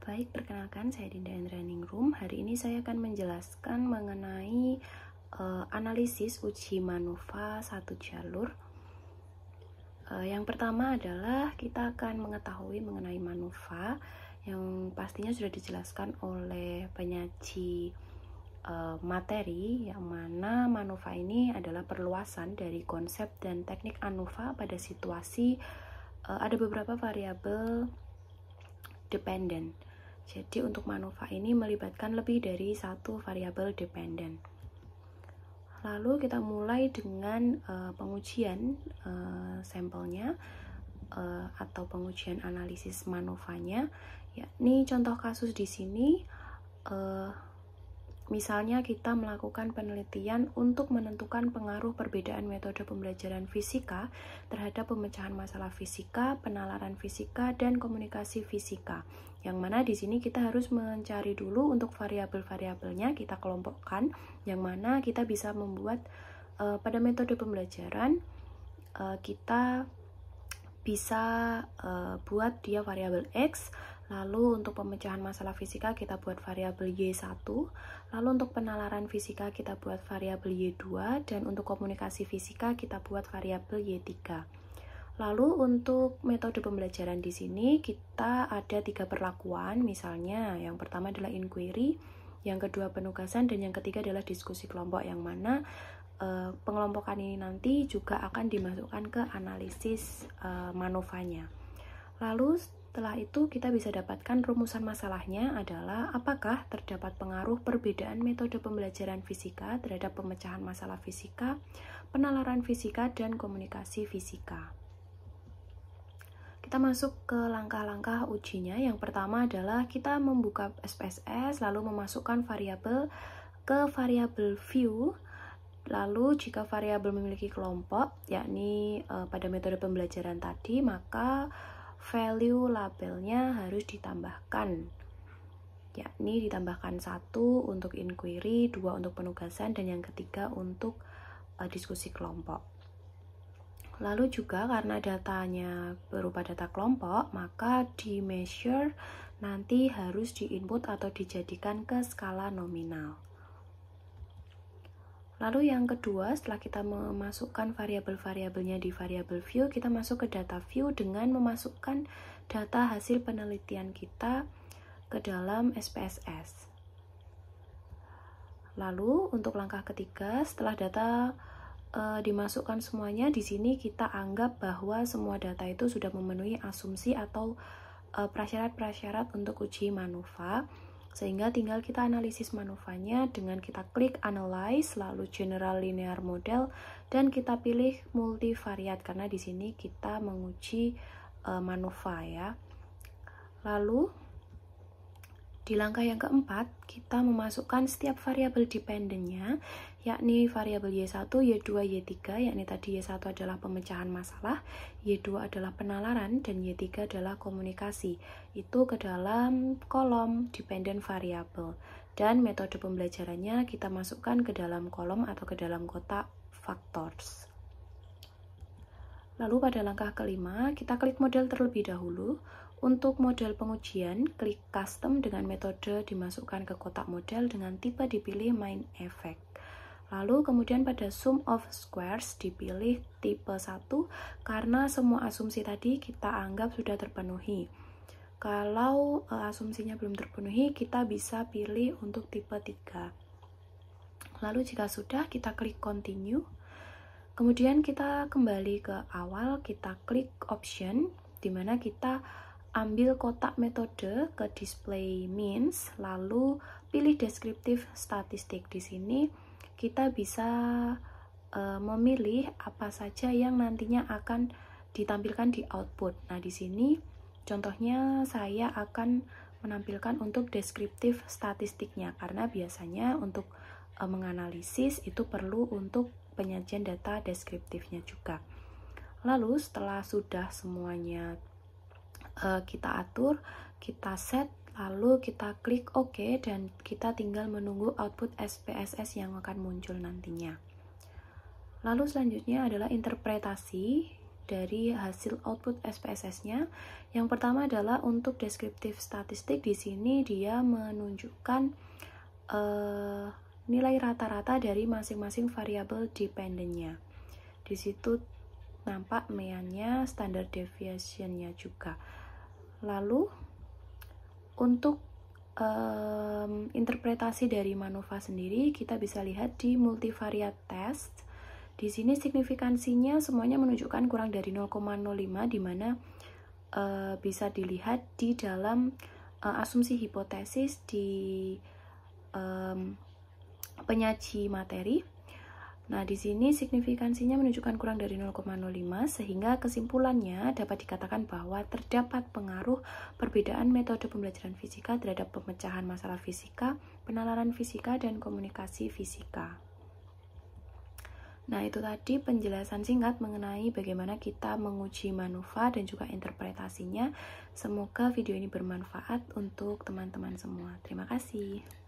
Baik, perkenalkan saya Dinda Endraningrum. Hari ini saya akan menjelaskan mengenai analisis uji manuva satu jalur. Yang pertama adalah kita akan mengetahui mengenai manuva yang pastinya sudah dijelaskan oleh penyaji materi, yang mana manuva ini adalah perluasan dari konsep dan teknik ANUVA pada situasi ada beberapa variabel dependen. Jadi untuk manuva ini melibatkan lebih dari satu variabel dependen. Lalu kita mulai dengan pengujian sampelnya atau pengujian analisis manuvanya. Yakni contoh kasus di sini, misalnya kita melakukan penelitian untuk menentukan pengaruh perbedaan metode pembelajaran fisika terhadap pemecahan masalah fisika, penalaran fisika, dan komunikasi fisika. Yang mana di sini kita harus mencari dulu untuk variabel-variabelnya, kita kelompokkan, yang mana kita bisa membuat pada metode pembelajaran kita bisa buat dia variabel X. Lalu untuk pemecahan masalah fisika kita buat variabel Y1, lalu untuk penalaran fisika kita buat variabel Y2, dan untuk komunikasi fisika kita buat variabel Y3. Lalu untuk metode pembelajaran di sini kita ada 3 perlakuan, misalnya yang pertama adalah inquiry, yang kedua penugasan, dan yang ketiga adalah diskusi kelompok, yang mana pengelompokan ini nanti juga akan dimasukkan ke analisis manuvanya. Lalu setelah itu kita bisa dapatkan rumusan masalahnya adalah apakah terdapat pengaruh perbedaan metode pembelajaran fisika terhadap pemecahan masalah fisika, penalaran fisika, dan komunikasi fisika. Kita masuk ke langkah-langkah ujinya. Yang pertama adalah kita membuka SPSS lalu memasukkan variabel ke variabel view. Lalu jika variabel memiliki kelompok, yakni pada metode pembelajaran tadi, maka value labelnya harus ditambahkan, yakni ditambahkan 1 untuk inquiry, 2 untuk penugasan, dan yang ketiga untuk diskusi kelompok. Lalu juga karena datanya berupa data kelompok, maka di measure nanti harus diinput atau dijadikan ke skala nominal. Lalu yang kedua, setelah kita memasukkan variabel-variabelnya di variabel view, kita masuk ke data view dengan memasukkan data hasil penelitian kita ke dalam SPSS. Lalu untuk langkah ketiga, setelah data dimasukkan semuanya, di sini kita anggap bahwa semua data itu sudah memenuhi asumsi atau prasyarat-prasyarat untuk uji manuva. Sehingga tinggal kita analisis manuvanya dengan kita klik analyze, lalu general linear model, dan kita pilih multivariate karena di sini kita menguji manuva ya. Lalu di langkah yang keempat kita memasukkan setiap variabel dependennya, yakni variabel Y1, Y2, Y3, yakni tadi Y1 adalah pemecahan masalah, Y2 adalah penalaran, dan Y3 adalah komunikasi. Itu ke dalam kolom dependent variable. Dan metode pembelajarannya kita masukkan ke dalam kolom atau ke dalam kotak factors. Lalu pada langkah kelima, kita klik model terlebih dahulu. Untuk model pengujian, klik custom dengan metode dimasukkan ke kotak model dengan tipe dipilih main effect. Lalu kemudian pada sum of squares dipilih tipe 1 karena semua asumsi tadi kita anggap sudah terpenuhi. Kalau asumsinya belum terpenuhi, kita bisa pilih untuk tipe 3. Lalu jika sudah, kita klik continue. Kemudian kita kembali ke awal, kita klik option, di mana kita ambil kotak metode ke display means, lalu pilih deskriptif statistik. Di sini kita bisa memilih apa saja yang nantinya akan ditampilkan di output. Nah, di sini contohnya saya akan menampilkan untuk deskriptif statistiknya, karena biasanya untuk menganalisis itu perlu untuk penyajian data deskriptifnya juga. Lalu setelah sudah semuanya kita atur, kita set, lalu kita klik OK, dan kita tinggal menunggu output SPSS yang akan muncul nantinya. Lalu selanjutnya adalah interpretasi. dari hasil output SPSS-nya. Yang pertama adalah untuk deskriptif statistik. Di sini dia menunjukkan nilai rata-rata dari masing-masing variabel dependennya. Di situ nampak meannya, standard deviation-nya juga. Lalu untuk interpretasi dari MANOVA sendiri kita bisa lihat di multivariate test. Di sini signifikansinya semuanya menunjukkan kurang dari 0,05, di mana bisa dilihat di dalam asumsi hipotesis di penyaji materi. Nah, di sini signifikansinya menunjukkan kurang dari 0,05, sehingga kesimpulannya dapat dikatakan bahwa terdapat pengaruh perbedaan metode pembelajaran fisika terhadap pemecahan masalah fisika, penalaran fisika, dan komunikasi fisika. Nah, itu tadi penjelasan singkat mengenai bagaimana kita menguji MANOVA dan juga interpretasinya. Semoga video ini bermanfaat untuk teman-teman semua. Terima kasih.